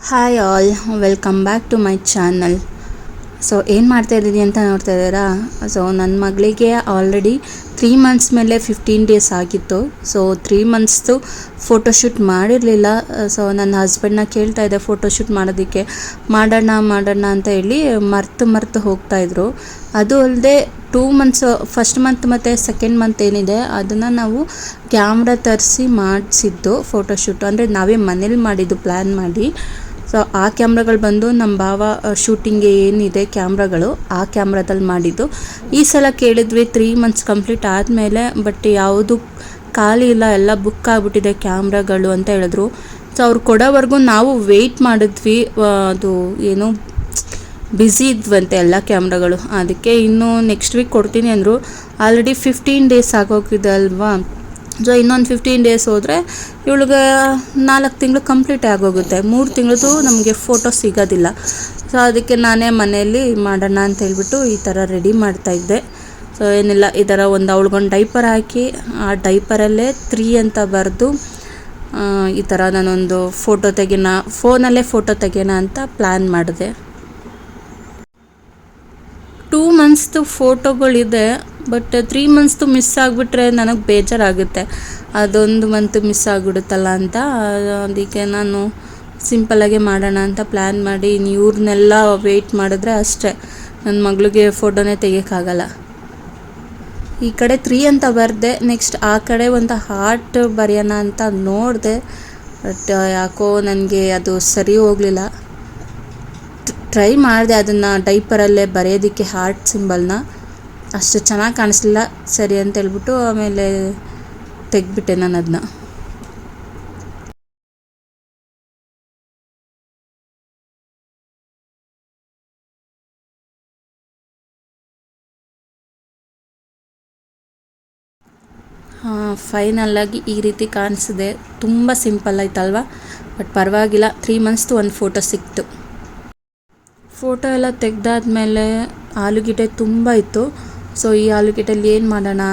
Hi all, welcome back to my channel. So ಏನು ಮಾಡ್ತಾಯಿದ್ದೀನಿ ಅಂತ ನೋಡ್ತಾ ಇದ್ದೀರಾ. ಸೊ ನನ್ನ ಮಗಳಿಗೆ ಆಲ್ರೆಡಿ 3 ಮಂತ್ಸ್ ಮೇಲೆ 15 ಡೇಸ್ ಆಗಿತ್ತು. ಸೊ 3 ಮಂತ್ಸ್ದು ಫೋಟೋಶೂಟ್ ಮಾಡಿರಲಿಲ್ಲ. ಸೊ ನನ್ನ ಹಸ್ಬೆಂಡ್ನ ಕೇಳ್ತಾ ಇದ್ದೆ ಫೋಟೋಶೂಟ್ ಮಾಡೋದಕ್ಕೆ, ಮಾಡೋಣ ಅಂತ ಹೇಳಿ ಮರ್ತು ಹೋಗ್ತಾಯಿದ್ರು. ಅದು ಅಲ್ಲದೆ 2 ಮಂತ್ಸ್, ಫಸ್ಟ್ ಮಂತ್ ಮತ್ತು ಸೆಕೆಂಡ್ ಮಂತ್ ಏನಿದೆ ಅದನ್ನು ನಾವು ಕ್ಯಾಮ್ರಾ ತರಿಸಿ ಮಾಡಿಸಿದ್ದು ಫೋಟೋಶೂಟ್. ಅಂದರೆ ನಾವೇ ಮನೇಲಿ ಮಾಡಿದ್ದು ಪ್ಲ್ಯಾನ್ ಮಾಡಿ. ಸೊ ಆ ಕ್ಯಾಮ್ರಾಗಳು ಬಂದು ನಮ್ಮ ಭಾವ ಶೂಟಿಂಗ್ಗೆ ಏನಿದೆ ಕ್ಯಾಮ್ರಾಗಳು ಆ ಕ್ಯಾಮ್ರಾದಲ್ಲಿ ಮಾಡಿದ್ದು. ಈ ಸಲ ಕೇಳಿದ್ವಿ 3 ಮಂತ್ಸ್ ಕಂಪ್ಲೀಟ್ ಆದಮೇಲೆ, ಬಟ್ ಯಾವುದು ಖಾಲಿ ಇಲ್ಲ, ಎಲ್ಲ ಬುಕ್ ಆಗಿಬಿಟ್ಟಿದೆ ಕ್ಯಾಮ್ರಾಗಳು ಅಂತ ಹೇಳಿದ್ರು. ಸೊ ಅವ್ರು ಕೊಡೋವರೆಗೂ ನಾವು ವೆಯ್ಟ್ ಮಾಡಿದ್ವಿ. ಅದು ಏನು ಬ್ಯುಸಿ ಇದ್ವಂತೆ ಎಲ್ಲ ಕ್ಯಾಮ್ರಾಗಳು, ಅದಕ್ಕೆ ಇನ್ನೂ ನೆಕ್ಸ್ಟ್ ವೀಕ್ ಕೊಡ್ತೀನಿ ಅಂದರು. ಆಲ್ರೆಡಿ 15 ಡೇಸ್ ಆಗೋಗಿದೆ ಅಲ್ವಾ. ಸೊ ಇನ್ನೊಂದು 15 ಡೇಸ್ ಹೋದರೆ ಇವಳಿಗೆ 4 ತಿಂಗಳು ಕಂಪ್ಲೀಟ್ ಆಗೋಗುತ್ತೆ. 3 ತಿಂಗಳದ್ದು ನಮಗೆ ಫೋಟೋ ಸಿಗೋದಿಲ್ಲ. ಸೊ ಅದಕ್ಕೆ ನಾನೇ ಮನೆಯಲ್ಲಿ ಮಾಡೋಣ ಅಂತ ಹೇಳ್ಬಿಟ್ಟು ಈ ಥರ ರೆಡಿ ಮಾಡ್ತಾಯಿದ್ದೆ. ಸೊ ಏನಿಲ್ಲ, ಈ ಥರ ಅವಳಿಗೊಂದು ಡೈಪರ್ ಹಾಕಿ ಆ ಡೈಪರಲ್ಲೇ 3 ಅಂತ ಬರೆದು ಈ ಥರ ನಾನೊಂದು ಫೋನಲ್ಲೇ ಫೋಟೋ ತೆಗೆಯೋಣ ಅಂತ ಪ್ಲ್ಯಾನ್ ಮಾಡಿದೆ. 2 ಮಂತ್ಸ್ದು ಫೋಟೋಗಳಿದೆ, ಬಟ್ 3 ಮಂತ್ಸ್ದು ಮಿಸ್ ಆಗಿಬಿಟ್ರೆ ನನಗೆ ಬೇಜಾರಾಗುತ್ತೆ. ಅದೊಂದು ಮಂತ್ ಮಿಸ್ ಆಗಿಬಿಡುತ್ತಲ್ಲ ಅಂತ. ಅದಕ್ಕೆ ನಾನು ಸಿಂಪಲ್ಲಾಗೆ ಮಾಡೋಣ ಅಂತ ಪ್ಲ್ಯಾನ್ ಮಾಡಿ ಇವ್ರನ್ನೆಲ್ಲ ವೆಯ್ಟ್ ಮಾಡಿದ್ರೆ ಅಷ್ಟೇ ನನ್ನ ಮಗಳಿಗೆ ಫೋಟೋನೇ ತೆಗಿಯೋಕ್ಕಾಗಲ್ಲ. ಈ ಕಡೆ 3 ಅಂತ ಬರೆದೆ, ನೆಕ್ಸ್ಟ್ ಆ ಕಡೆ ಒಂದು ಹಾರ್ಟ್ ಬರೆಯೋಣ ಅಂತ ನೋಡಿದೆ, ಬಟ್ ಯಾಕೋ ನನಗೆ ಅದು ಸರಿ ಹೋಗಲಿಲ್ಲ. ಟ್ರೈ ಮಾಡಿದೆ ಅದನ್ನು ಡೈಪರಲ್ಲೇ ಬರೆಯೋದಕ್ಕೆ ಹಾರ್ಟ್ ಸಿಂಬಲ್ನ, ಅಷ್ಟು ಚೆನ್ನಾಗಿ ಕಾಣಿಸ್ಲಿಲ್ಲ. ಸರಿ ಅಂತ ಹೇಳ್ಬಿಟ್ಟು ಆಮೇಲೆ ತೆಗ್ಬಿಟ್ಟೆ ನಾನು ಅದನ್ನ. ಫೈನಲ್ಲಾಗಿ ಈ ರೀತಿ ಕಾಣಿಸಿದೆ. ತುಂಬ ಸಿಂಪಲ್ ಆಯ್ತಲ್ವ, ಬಟ್ ಪರವಾಗಿಲ್ಲ. 3 ಮಂತ್ಸ್ದು ಒಂದು ಫೋಟೋ ಸಿಕ್ತು. ಫೋಟೋ ಎಲ್ಲ ತೆಗೆದಾದ್ಮೇಲೆ ಆಲೂಗೆಡ್ಡೆ ತುಂಬ ಇತ್ತು. ಸೊ ಈ ಆಲೂಗೆಡ್ಡೆಲಿ ಏನು ಮಾಡೋಣ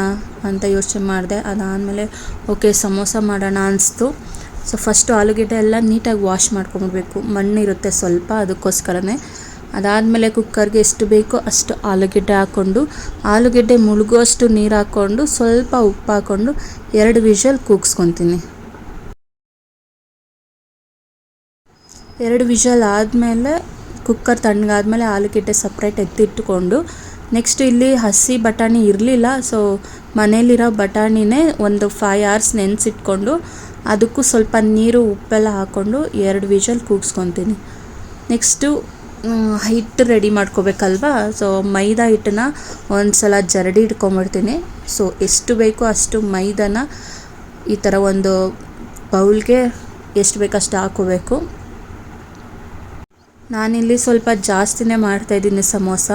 ಅಂತ ಯೋಚನೆ ಮಾಡಿದೆ. ಅದಾದಮೇಲೆ ಓಕೆ ಸಮೋಸ ಮಾಡೋಣ ಅನಿಸ್ತು. ಸೊ ಫಸ್ಟು ಆಲೂಗೆಡ್ಡೆ ಎಲ್ಲ ನೀಟಾಗಿ ವಾಶ್ ಮಾಡ್ಕೊಂಬಿಡ್ಬೇಕು, ಮಣ್ಣಿರುತ್ತೆ ಸ್ವಲ್ಪ, ಅದಕ್ಕೋಸ್ಕರನೇ. ಅದಾದಮೇಲೆ ಕುಕ್ಕರ್ಗೆ ಎಷ್ಟು ಬೇಕೋ ಅಷ್ಟು ಆಲೂಗೆಡ್ಡೆ ಹಾಕ್ಕೊಂಡು, ಆಲೂಗೆಡ್ಡೆ ಮುಳುಗುವಷ್ಟು ನೀರು ಹಾಕ್ಕೊಂಡು, ಸ್ವಲ್ಪ ಉಪ್ಪು ಹಾಕ್ಕೊಂಡು 2 ವಿಷಲ್ ಕೂಗಿಸ್ಕೊತೀನಿ. 2 ವಿಷಲ್ ಆದಮೇಲೆ ಕುಕ್ಕರ್ ತಣ್ಣಗಾದ್ಮೇಲೆ ಆಲೂಗೆಡ್ಡೆ ಸಪ್ರೇಟ್ ಎತ್ತಿಟ್ಕೊಂಡು, ನೆಕ್ಸ್ಟ್ ಇಲ್ಲಿ ಹಸಿ ಬಟಾಣಿ ಇರಲಿಲ್ಲ. ಸೊ ಮನೇಲಿರೋ ಬಟಾಣಿನೇ ಒಂದು 5 hours ನೆನೆಸಿಟ್ಕೊಂಡು ಅದಕ್ಕೂ ಸ್ವಲ್ಪ ನೀರು ಉಪ್ಪೆಲ್ಲ ಹಾಕ್ಕೊಂಡು 2 ವಿಷಲ್ ಕೂಗಿಸ್ಕೊತೀನಿ. ನೆಕ್ಸ್ಟು ಹಿಟ್ಟು ರೆಡಿ ಮಾಡ್ಕೋಬೇಕಲ್ವ. ಸೊ ಮೈದಾ ಹಿಟ್ಟನ್ನ ಒಂದು ಸಲ ಜರಡಿ ಇಟ್ಕೊಂಬಿಡ್ತೀನಿ. ಸೊ ಎಷ್ಟು ಬೇಕೋ ಅಷ್ಟು ಮೈದಾನ ಈ ಥರ ಒಂದು ಬೌಲ್ಗೆ ಎಷ್ಟು ಬೇಕಷ್ಟು ಹಾಕೋಬೇಕು. ನಾನಿಲ್ಲಿ ಸ್ವಲ್ಪ ಜಾಸ್ತಿನೇ ಮಾಡ್ತಾಯಿದ್ದೀನಿ ಸಮೋಸ.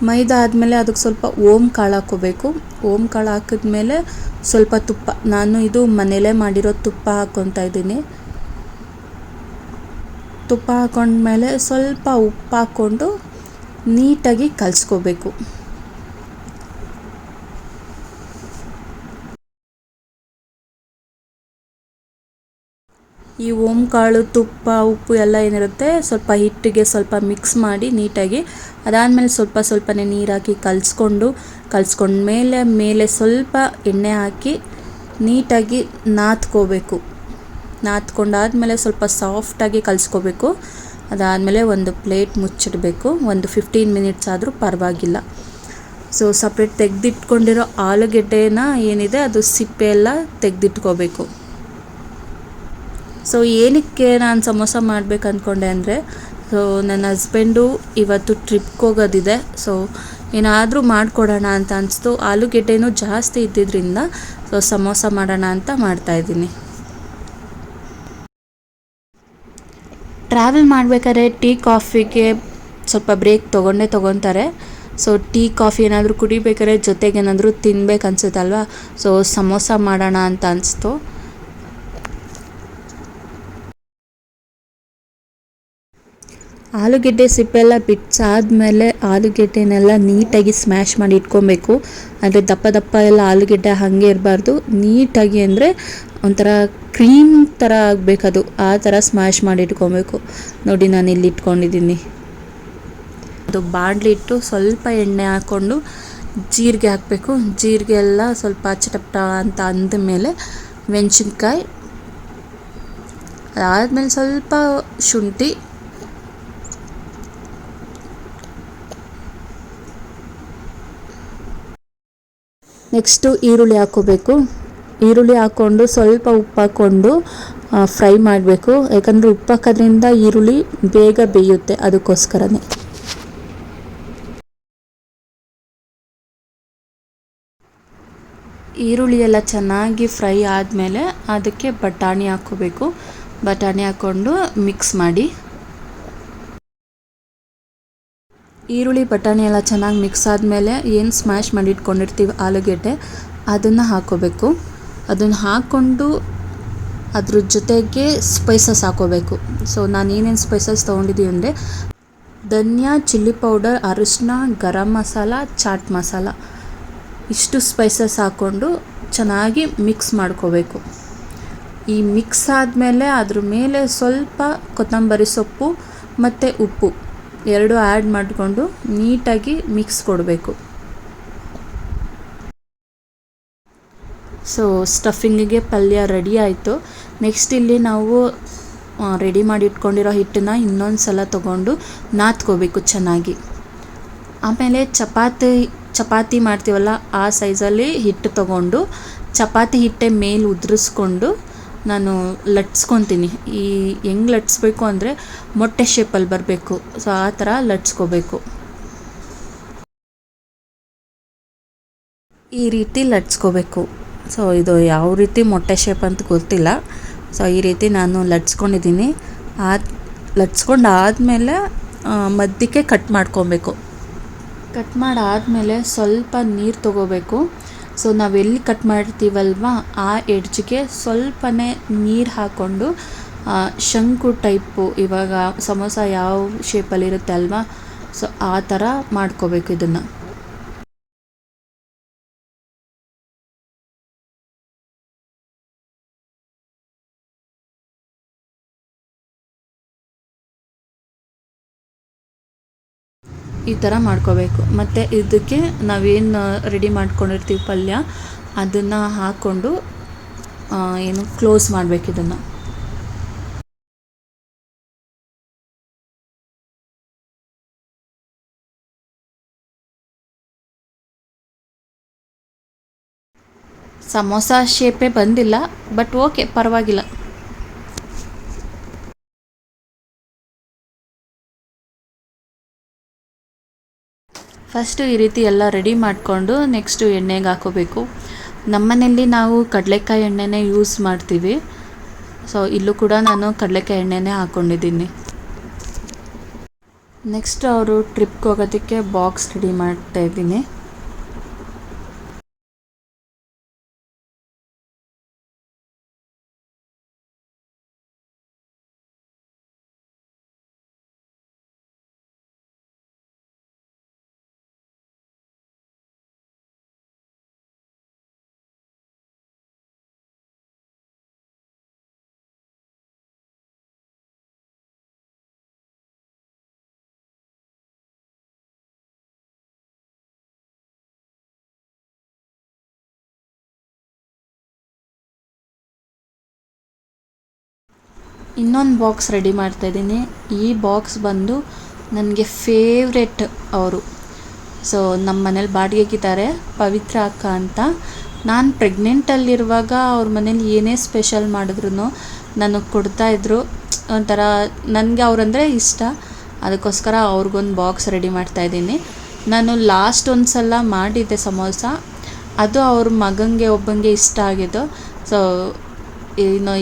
ಮೈದಾ ಆದಮೇಲೆ ಅದಕ್ಕೆ ಸ್ವಲ್ಪ ಓಮ್ ಕಾಳು ಹಾಕ್ಕೋಬೇಕು. ಓಮ್ ಕಾಳು ಹಾಕಿದ್ಮೇಲೆ ಸ್ವಲ್ಪ ತುಪ್ಪ, ನಾನು ಇದು ಮನೇಲೇ ಮಾಡಿರೋ ತುಪ್ಪ ಹಾಕ್ಕೊತಾ ಇದ್ದೀನಿ. ತುಪ್ಪ ಹಾಕ್ಕೊಂಡ್ಮೇಲೆ ಸ್ವಲ್ಪ ಉಪ್ಪು ಹಾಕ್ಕೊಂಡು ನೀಟಾಗಿ ಕಲಿಸ್ಕೋಬೇಕು. ಈ ಓಮ್ ಕಾಳು, ತುಪ್ಪ, ಉಪ್ಪು ಎಲ್ಲ ಏನಿರುತ್ತೆ ಸ್ವಲ್ಪ ಹಿಟ್ಟಿಗೆ ಸ್ವಲ್ಪ ಮಿಕ್ಸ್ ಮಾಡಿ ನೀಟಾಗಿ, ಅದಾದಮೇಲೆ ಸ್ವಲ್ಪನೇ ನೀರು ಹಾಕಿ ಕಲಿಸ್ಕೊಂಡ್ಮೇಲೆ ಮೇಲೆ ಸ್ವಲ್ಪ ಎಣ್ಣೆ ಹಾಕಿ ನೀಟಾಗಿ ನಾದ್ಕೋಬೇಕು. ನಾದ್ಕೊಂಡಾದಮೇಲೆ ಸ್ವಲ್ಪ ಸಾಫ್ಟಾಗಿ ಕಲಿಸ್ಕೋಬೇಕು. ಅದಾದಮೇಲೆ ಒಂದು ಪ್ಲೇಟ್ ಮುಚ್ಚಿಡಬೇಕು. ಒಂದು 15 ಮಿನಿಟ್ಸ್ ಆದರೂ ಪರವಾಗಿಲ್ಲ. ಸೊ ಸಪ್ರೇಟ್ ತೆಗೆದಿಟ್ಕೊಂಡಿರೋ ಆಲೂಗೆಡ್ಡೆನ ಏನಿದೆ ಅದು ಸಿಪ್ಪೆ ಎಲ್ಲ ತೆಗೆದಿಟ್ಕೋಬೇಕು. ಸೊ ಏನಕ್ಕೆ ನಾನು ಸಮೋಸ ಮಾಡಬೇಕು ಅಂದ್ಕೊಂಡೆ ಅಂದರೆ, ಸೊ ನನ್ನ ಹಸ್ಬೆಂಡು ಇವತ್ತು ಟ್ರಿಪ್ಗೆ ಹೋಗೋದಿದೆ. ಸೊ ಏನಾದರೂ ಮಾಡಿಕೊಡೋಣ ಅಂತ ಅನಿಸ್ತು. ಆಲೂಗೆಡ್ಡೆನೂ ಜಾಸ್ತಿ ಇದ್ದಿದ್ದರಿಂದ ಸೊ ಸಮೋಸ ಮಾಡೋಣ ಅಂತ ಮಾಡ್ತಾಯಿದ್ದೀನಿ. ಟ್ರಾವೆಲ್ ಮಾಡಬೇಕಾದ್ರೆ ಟೀ ಕಾಫಿಗೆ ಸ್ವಲ್ಪ ಬ್ರೇಕ್ ತೊಗೊತಾರೆ. ಸೊ ಟೀ ಕಾಫಿ ಏನಾದರೂ ಕುಡಿಬೇಕಾದ್ರೆ ಜೊತೆಗೆ ಏನಾದರೂ ತಿನ್ಬೇಕು ಅನ್ಸುತ್ತಲ್ವ. ಸೊ ಸಮೋಸ ಮಾಡೋಣ ಅಂತ ಅನಿಸ್ತು. ಆಲೂಗೆಡ್ಡೆ ಸಿಪ್ಪೆಲ್ಲ ಬಿಟ್ಸಾದ್ಮೇಲೆ ಆಲೂಗೆಡ್ಡೆನೆಲ್ಲ ನೀಟಾಗಿ ಸ್ಮ್ಯಾಶ್ ಮಾಡಿ ಇಟ್ಕೊಬೇಕು. ಅಂದರೆ ದಪ್ಪ ದಪ್ಪ ಎಲ್ಲ ಆಲೂಗೆಡ್ಡೆ ಹಾಗೆ ಇರಬಾರ್ದು, ನೀಟಾಗಿ ಅಂದರೆ ಒಂಥರ ಕ್ರೀಮ್ ಥರ ಆಗಬೇಕದು, ಆ ಥರ ಸ್ಮ್ಯಾಶ್ ಮಾಡಿ ಇಟ್ಕೊಬೇಕು. ನೋಡಿ ನಾನು ಇಲ್ಲಿ ಇಟ್ಕೊಂಡಿದ್ದೀನಿ. ಅದು ಬಾಣಲಿ ಇಟ್ಟು ಸ್ವಲ್ಪ ಎಣ್ಣೆ ಹಾಕ್ಕೊಂಡು ಜೀರಿಗೆ ಹಾಕಬೇಕು. ಜೀರಿಗೆ ಎಲ್ಲ ಸ್ವಲ್ಪ ಚಟಪಟ ಅಂತ ಅಂದಮೇಲೆ ಮೆಣಸಿನ್ಕಾಯಿ, ಅದಾದಮೇಲೆ ಸ್ವಲ್ಪ ಶುಂಠಿ, ನೆಕ್ಸ್ಟು ಈರುಳ್ಳಿ ಹಾಕ್ಕೋಬೇಕು. ಈರುಳ್ಳಿ ಹಾಕ್ಕೊಂಡು ಸ್ವಲ್ಪ ಉಪ್ಪು ಹಾಕ್ಕೊಂಡು ಫ್ರೈ ಮಾಡಬೇಕು. ಯಾಕಂದರೆ ಉಪ್ಪು ಹಾಕೋದ್ರಿಂದ ಈರುಳ್ಳಿ ಬೇಗ ಬೇಯುತ್ತೆ, ಅದಕ್ಕೋಸ್ಕರನೇ. ಈರುಳ್ಳಿ ಎಲ್ಲ ಚೆನ್ನಾಗಿ ಫ್ರೈ ಆದಮೇಲೆ ಅದಕ್ಕೆ ಬಟಾಣಿ ಹಾಕ್ಕೋಬೇಕು. ಬಟಾಣಿ ಹಾಕ್ಕೊಂಡು ಮಿಕ್ಸ್ ಮಾಡಿ. ಈರುಳ್ಳಿ ಬಟಾಣಿ ಎಲ್ಲ ಚೆನ್ನಾಗಿ ಮಿಕ್ಸ್ ಆದಮೇಲೆ ಏನು ಸ್ಮ್ಯಾಶ್ ಮಾಡಿ ಇಟ್ಕೊಂಡಿರ್ತೀವಿ ಆಲೂಗೆಡ್ಡೆ, ಅದನ್ನು ಹಾಕ್ಕೋಬೇಕು. ಅದನ್ನು ಹಾಕ್ಕೊಂಡು ಅದ್ರ ಜೊತೆಗೆ ಸ್ಪೈಸಸ್ ಹಾಕ್ಕೋಬೇಕು. ಸೊ ನಾನು ಏನೇನು ಸ್ಪೈಸಸ್ ತೊಗೊಂಡಿದ್ದೀವಿ ಅಂದರೆ ಧನಿಯಾ, ಚಿಲ್ಲಿ ಪೌಡರ್, ಅರಿಶಿನ, ಗರಂ ಮಸಾಲ, ಚಾಟ್ ಮಸಾಲ, ಇಷ್ಟು ಸ್ಪೈಸಸ್ ಹಾಕ್ಕೊಂಡು ಚೆನ್ನಾಗಿ ಮಿಕ್ಸ್ ಮಾಡ್ಕೋಬೇಕು. ಈ ಮಿಕ್ಸ್ ಆದಮೇಲೆ ಅದ್ರ ಮೇಲೆ ಸ್ವಲ್ಪ ಕೊತ್ತಂಬರಿ ಸೊಪ್ಪು ಮತ್ತು ಉಪ್ಪು ಎರಡು ಆ್ಯಡ್ ಮಾಡಿಕೊಂಡು ನೀಟಾಗಿ ಮಿಕ್ಸ್ ಕೊಡಬೇಕು. ಸೊ ಸ್ಟಫಿಂಗಿಗೆ ಪಲ್ಯ ರೆಡಿ ಆಯಿತು. ನೆಕ್ಸ್ಟ್ ಇಲ್ಲಿ ನಾವು ರೆಡಿ ಮಾಡಿ ಇಟ್ಕೊಂಡಿರೋ ಹಿಟ್ಟನ್ನ ಇನ್ನೊಂದು ಸಲ ತೊಗೊಂಡು ನಾದ್ಕೋಬೇಕು ಚೆನ್ನಾಗಿ. ಆಮೇಲೆ ಚಪಾತಿ ಮಾಡ್ತೀವಲ್ಲ ಆ ಸೈಜಲ್ಲಿ ಹಿಟ್ಟು ತೊಗೊಂಡು ಚಪಾತಿ ಹಿಟ್ಟೆ ಮೇಲೆ ಉದುರಿಸ್ಕೊಂಡು ನಾನು ಲಟ್ಸ್ಕೊತೀನಿ. ಈ ಹೆಂಗೆ ಲಟ್ಸ್ಬೇಕು ಅಂದರೆ ಮೊಟ್ಟೆ ಶೇಪಲ್ಲಿ ಬರಬೇಕು. ಸೊ ಆ ಥರ ಲಟ್ಸ್ಕೋಬೇಕು. ಈ ರೀತಿ ಲಟ್ಸ್ಕೋಬೇಕು. ಸೊ ಇದು ಯಾವ ರೀತಿ ಮೊಟ್ಟೆ ಶೇಪ್ ಅಂತ ಗೊತ್ತಿಲ್ಲ. ಸೊ ಈ ರೀತಿ ನಾನು ಲಟ್ಸ್ಕೊಂಡಿದ್ದೀನಿ. ಲಟ್ಸ್ಕೊಂಡು ಆದಮೇಲೆ ಮಧ್ಯಕ್ಕೆ ಕಟ್ ಮಾಡ್ಕೊಬೇಕು. ಕಟ್ ಮಾಡಾದಮೇಲೆ ಸ್ವಲ್ಪ ನೀರು ತೊಗೋಬೇಕು. ಸೊ ನಾವೆಲ್ಲಿ ಕಟ್ ಮಾಡ್ತೀವಲ್ವ ಆ ಎಡ್ಜ್ಗೆ ಸ್ವಲ್ಪನೇ ನೀರು ಹಾಕ್ಕೊಂಡು ಶಂಕು ಟೈಪು, ಇವಾಗ ಸಮೋಸ ಯಾವ ಶೇಪಲ್ಲಿರುತ್ತೆ ಅಲ್ವಾ, ಸೊ ಆ ಥರ ಮಾಡ್ಕೋಬೇಕು ಇದನ್ನು. ಈ ಥರ ಮಾಡ್ಕೋಬೇಕು. ಮತ್ತು ಇದಕ್ಕೆ ನಾವೇನು ರೆಡಿ ಮಾಡ್ಕೊಂಡಿರ್ತೀವಿ ಪಲ್ಯ, ಅದನ್ನು ಹಾಕ್ಕೊಂಡು ಕ್ಲೋಸ್ ಮಾಡಬೇಕು ಇದನ್ನು. ಸಮೋಸ ಶೇಪೇ ಬಂದಿಲ್ಲ, ಬಟ್ ಓಕೆ, ಪರವಾಗಿಲ್ಲ. ಫಸ್ಟು ಈ ರೀತಿ ಎಲ್ಲ ರೆಡಿ ಮಾಡಿಕೊಂಡು ನೆಕ್ಸ್ಟು ಎಣ್ಣೆಗೆ ಹಾಕೋಬೇಕು. ನಮ್ಮನೇಲಿ ನಾವು ಕಡಲೆಕಾಯಿ ಎಣ್ಣೆನೇ ಯೂಸ್ ಮಾಡ್ತೀವಿ. ಸೊ ಇಲ್ಲೂ ಕೂಡ ನಾನು ಕಡಲೆಕಾಯಿ ಎಣ್ಣೆನೇ ಹಾಕ್ಕೊಂಡಿದ್ದೀನಿ. ನೆಕ್ಸ್ಟ್ ಅವರು ಟ್ರಿಪ್ಗೆ ಹೋಗೋದಕ್ಕೆ ಬಾಕ್ಸ್ ರೆಡಿ ಮಾಡ್ತಾಯಿದ್ದೀನಿ. ಇನ್ನೊಂದು ಬಾಕ್ಸ್ ರೆಡಿ ಮಾಡ್ತಾಯಿದ್ದೀನಿ. ಈ ಬಾಕ್ಸ್ ಬಂದು ನನಗೆ ಫೇವ್ರೆಟ್ ಅವರು. ಸೊ ನಮ್ಮ ಮನೇಲಿ ಬಾಡಿಗೆಗಿದ್ದಾರೆ, ಪವಿತ್ರ ಅಕ್ಕ ಅಂತ. ನಾನು ಪ್ರೆಗ್ನೆಂಟಲ್ಲಿರುವಾಗ ಅವ್ರ ಮನೇಲಿ ಏನೇ ಸ್ಪೆಷಲ್ ಮಾಡಿದ್ರು ನನಗೆ ಕೊಡ್ತಾಯಿದ್ರು. ಒಂಥರ ನನಗೆ ಅವರಂದರೆ ಇಷ್ಟ, ಅದಕ್ಕೋಸ್ಕರ ಅವ್ರಿಗೊಂದು ಬಾಕ್ಸ್ ರೆಡಿ ಮಾಡ್ತಾಯಿದ್ದೀನಿ. ನಾನು ಲಾಸ್ಟ್ ಒಂದು ಸಲ ಮಾಡಿದ್ದೆ ಸಮೋಸ, ಅದು ಅವ್ರ ಮಗನಿಗೆ ಒಬ್ಬನಿಗೆ ಇಷ್ಟ ಆಗಿದ್ದು. ಸೊ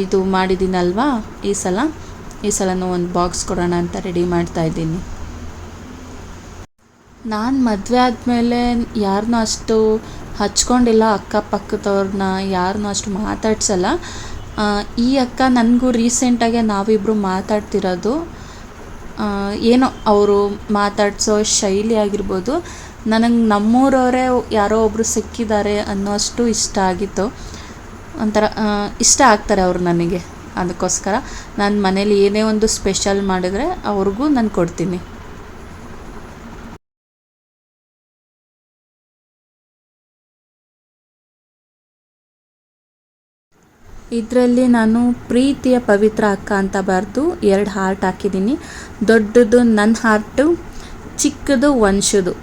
ಇದು ಮಾಡಿದ್ದೀನಲ್ವಾ, ಈ ಸಲನೂ ಒಂದು ಬಾಕ್ಸ್ ಕೊಡೋಣ ಅಂತ ರೆಡಿ ಮಾಡ್ತಾಯಿದ್ದೀನಿ. ನಾನು ಮದುವೆ ಆದಮೇಲೆ ಯಾರನ್ನೂ ಅಷ್ಟು ಹಚ್ಕೊಂಡಿಲ್ಲ, ಅಕ್ಕಪಕ್ಕದವ್ರನ್ನ ಯಾರನ್ನೂ ಅಷ್ಟು ಮಾತಾಡ್ಸಲ್ಲ. ಈ ಅಕ್ಕ ನನಗೂ ರೀಸೆಂಟಾಗೆ ನಾವಿಬ್ಬರು ಮಾತಾಡ್ತಿರೋದು. ಏನೋ ಅವರು ಮಾತಾಡಿಸೋ ಶೈಲಿ ಆಗಿರ್ಬೋದು, ನನಗೆ ನಮ್ಮೂರವರೇ ಯಾರೋ ಒಬ್ಬರು ಸಿಕ್ಕಿದ್ದಾರೆ ಅನ್ನೋಷ್ಟು ಇಷ್ಟ ಆಗಿತ್ತು. ಒಂಥರ ಇಷ್ಟ ಆಗ್ತಾರೆ ಅವರು ನನಗೆ. ಅದಕ್ಕೋಸ್ಕರ ನಾನು ಮನೇಲಿ ಏನೇ ಒಂದು ಸ್ಪೆಷಲ್ ಮಾಡಿದರೆ ಅವ್ರಿಗೂ ನಾನು ಕೊಡ್ತೀನಿ. ಇದರಲ್ಲಿ ನಾನು ಪ್ರೀತಿಯ ಪವಿತ್ರ ಅಕ್ಕ ಅಂತ ಬರೆದು 2 ಹಾರ್ಟ್ ಹಾಕಿದ್ದೀನಿ. ದೊಡ್ಡದು ನನ್ನ ಹಾರ್ಟು, ಚಿಕ್ಕದು ವಂಶದು.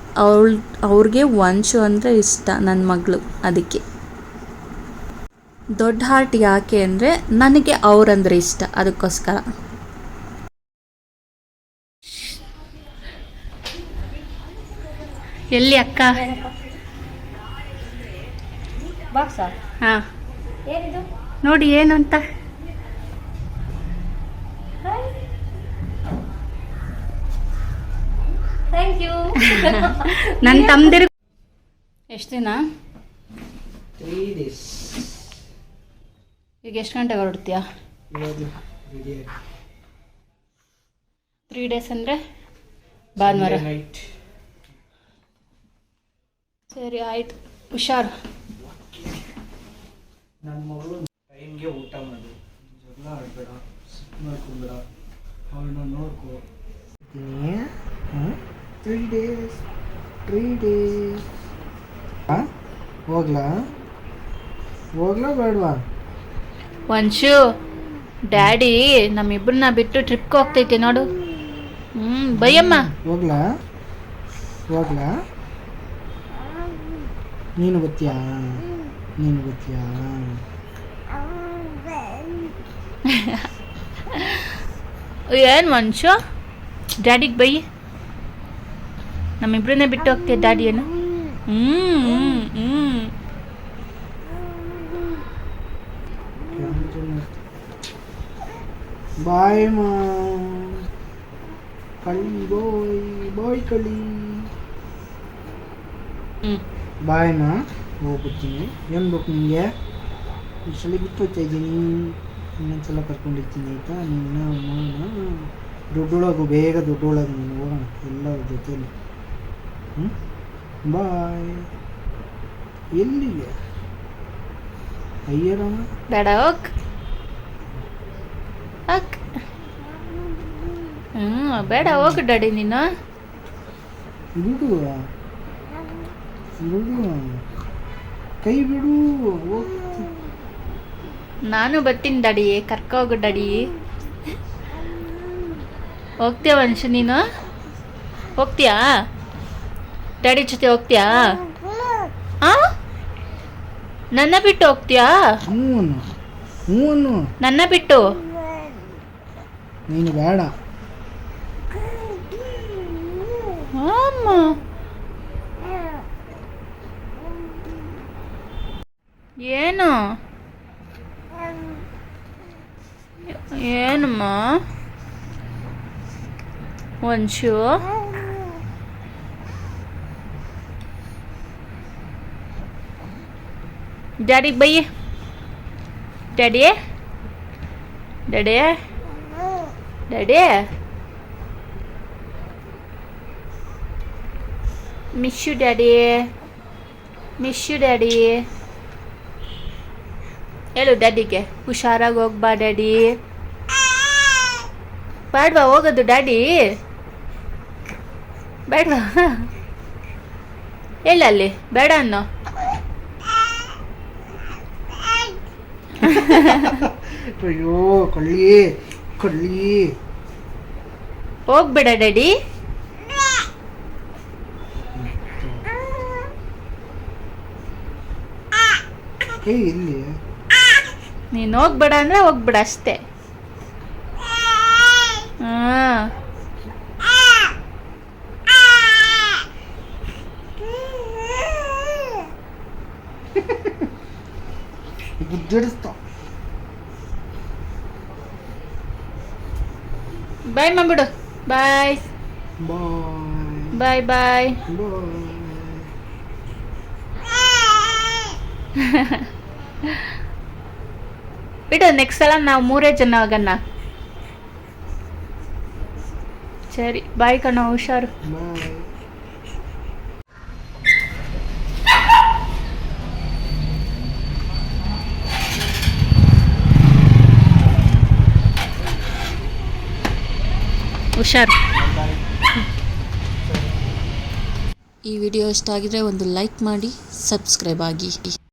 ಅವ್ರಿಗೆ ವಂಶು ಅಂದರೆ ಇಷ್ಟ, ನನ್ನ ಮಗಳು. ಅದಕ್ಕೆ ದೊಡ್ಡ ಹಾರ್ಟ್ ಯಾಕೆ ಅಂದರೆ ನನಗೆ ಅವರಂದ್ರೆ ಇಷ್ಟ, ಅದಕ್ಕೋಸ್ಕರ. ಎಲ್ಲಿ ಅಕ್ಕ? ಹಾಂ, ನೋಡಿ ಏನು ಅಂತ. Thank you. ನನ್ನ ತಮ್ಮದಿರು ಎಷ್ಟು ದಿನ? 3 days. ಈಗ ಎಷ್ಟು ಗಂಟೆಗೆ ಹೊರಡ್ತೀಯಾ? 3 days ಅಂದರೆ ಭಾನುವಾರ. ಸರಿ, ಆಯ್ತು, ಹುಷಾರು. ನನ್ನ ಮಗಳು ಟೈಮ್ಗೆ ಊಟ ಮಾಡು, ಜಗಳ ಆಡಬೇಡ, ಸಿಟ್ಟು ಮಾಡ್ಕೊಬೇಡ, ಅವಳನ್ನ ನೋಡ್ಕೋ. 3 days. ಹೋಗ್ಲಾ ಬೇಡವಾ? ವಂಶು, ಡ್ಯಾಡಿ ನಮ್ಮಿಬ್ಬರನ್ನ ಬಿಟ್ಟು ಟ್ರಿಪ್ಗೆ ಹೋಗ್ತೈತೆ ನೋಡು. ಬೈಯಮ್ಮ. ಹೋಗ್ಲಾ? ನೀನು ಗೊತ್ತೀಯಾ? ಏನು ವಂಶು, ಡ್ಯಾಡಿಗೆ ಬೈ. ನಮ್ಮಿಬ್ಬರನ್ನೇ ಬಿಟ್ಟು ಹೋಗ್ತೀಯ ಡ್ಯಾಡಿ ಏನು? ಬಾಯ್ ಮಾ, ಕಳಿ ಬಾಯ್ ಕಳಿ. ಬಾಯ್ ಮಾ, ಹೋಗ್ಬಿಡ್ತೀನಿ. ಏನು ಬೇಕು ನಿಮಗೆ? ಈ ಸಲ ಬಿಟ್ಟು ಹೋಗ್ತಾ ಇದ್ದೀನಿ, ಇನ್ನೊಂದ್ಸಲ ಕರ್ಕೊಂಡಿರ್ತೀನಿ ಆಯಿತಾ? ನಿನ್ನ ಅಮ್ಮನ ದುಡ್ಡೊಳಗು, ಬೇಗ ದುಡ್ಡೊಳಗು ನೀನು, ಹೋಗೋಣ ಎಲ್ಲರ ಜೊತೆಯಲ್ಲಿ. ಬಾಯ್. ಎಲ್ಲಿಗೆ? ಅಯ್ಯರಮ್ಮ ಬೇಡ, ಹೋಗ್. ಬೇಡ, ಹೋಗು ಡ್ಯಾಡಿ ನೀನು. ಬಿಡು, ಕೈ ಬಿಡು. ನಾನು ಬರ್ತೀನಿ ಡ್ಯಾಡಿ, ಕರ್ಕೋಗು ಡ್ಯಾಡಿ. ಹೋಗ್ತೀಯ ವಂಶು ನೀನು? ಹೋಗ್ತೀಯಾ ಡ್ಯಾಡಿ ಜೊತೆ? ಹೋಗ್ತೀಯಾ? ನನ್ನ ಬಿಟ್ಟು ಹೋಗ್ತೀಯಾ? ಹ್ಞೂ. ನನ್ನ ಬಿಟ್ಟು? ನೀನು ಬೇಡ. ಅಮ್ಮ, ಏನು ಏನಮ್ಮ ವಂಶು? ಡ್ಯಾಡಿಗೆ bye. Daddy miss you daddy. ಹೇಳು ಡ್ಯಾಡಿಗೆ, ಹುಷಾರಾಗಿ ಹೋಗ್ಬಾ ಡ್ಯಾಡಿ. ಬೇಡವಾ ಹೋಗೋದು ಡ್ಯಾಡಿ? ಬೇಡವಾ? ಹೇಳಲ್ಲಿ ಬೇಡ ಅನ್ನೋ. ಅಯ್ಯೋ ಕಳ್ಳಿ. ಹೋಗ್ಬೇಡ ಡ್ಯಾಡಿ. ಇಲ್ಲಿ ನೀನು ಹೋಗ್ಬೇಡ ಅಂದ್ರೆ ಹೋಗ್ಬೇಡ ಅಷ್ಟೇ. ಬಾಯ್ ಮಾಡ್ಬಿಡು. ಬಾಯ್. ಬಿಡು, ನೆಕ್ಸ್ಟ್ ಸಲ ನಾವು 3 ಜನ ಹೋಗೋಣ. ಸರಿ ಬಾಯ್ ಕಣ, ಹುಷಾರು. ಬಾಯ್. ಹುಷಾರು. ಈ ವಿಡಿಯೋ ಇಷ್ಟ ಆಗಿದ್ರೆ ಒಂದು ಲೈಕ್ ಮಾಡಿ, ಸಬ್ಸ್ಕ್ರೈಬ್ ಆಗಿ.